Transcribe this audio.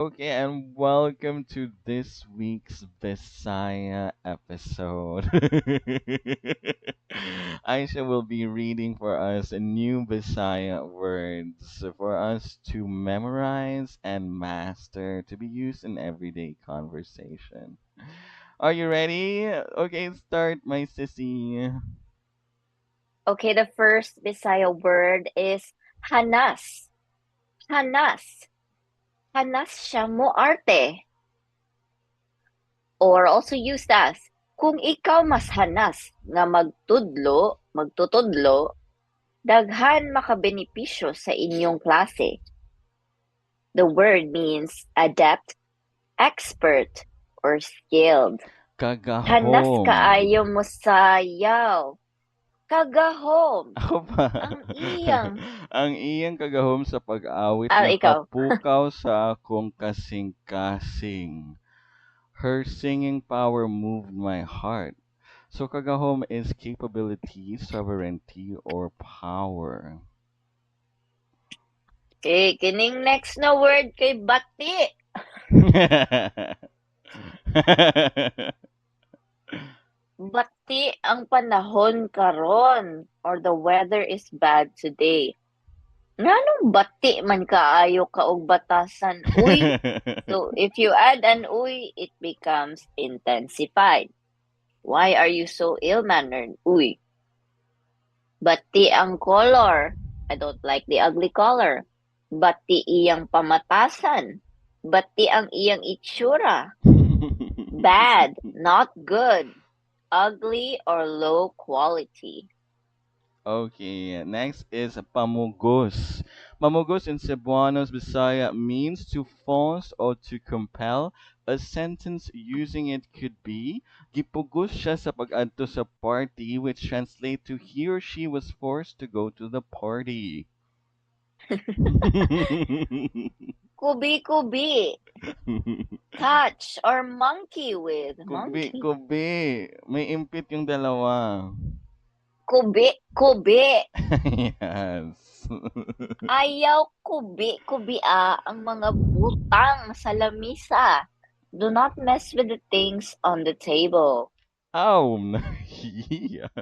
Okay, and welcome to this week's Visaya episode. Aisha will be reading for us a new Visaya words for us to memorize and master to be used in everyday conversation. Are you ready? Okay, start, my sissy. Okay, the first Bisaya word is hanas. Hanas. Hanas siya mo arte. Or also used as, kung ikaw mas hanas nga magtutudlo, daghan makabenepisyo sa inyong klase. The word means adept, expert, or skilled. Hanas Kagahom. kaayo mo sayaw. Kagahom. Ako pa. Ang iyang. Ang iyang kagahom sa pag-awit Ikaw. nakapukaw sa akong kasing-kasing. Her singing power moved my heart. So kagahom is capability, sovereignty, or power. Kining next na word kay bati. Bati ang panahon karon or the weather is bad today. Nganong bati man kaayo ka og batasan, uy? So if you add an uy, it becomes intensified. Why are you so ill-mannered, uy? Bati ang color. I don't like the ugly color. Bati iyang pamatasan. Bati ang iyang itsura. Bad, not good, ugly, or low quality. Okay, next is pamugos. Pamugos in Cebuanos Bisaya means to force or to compel. A sentence using it could be, gipugos siya sa pag-adto sa party, which translate to he or she was forced to go to the party. Kubi-kubi, catch or monkey with. Kubi, Monkey. kubi. May impit yung dalawa. Kubi-kubi. Yes. Ayaw kubi-kubia ang mga butang sa lamisa. Do not mess with the things on the table. Aw, nahiya.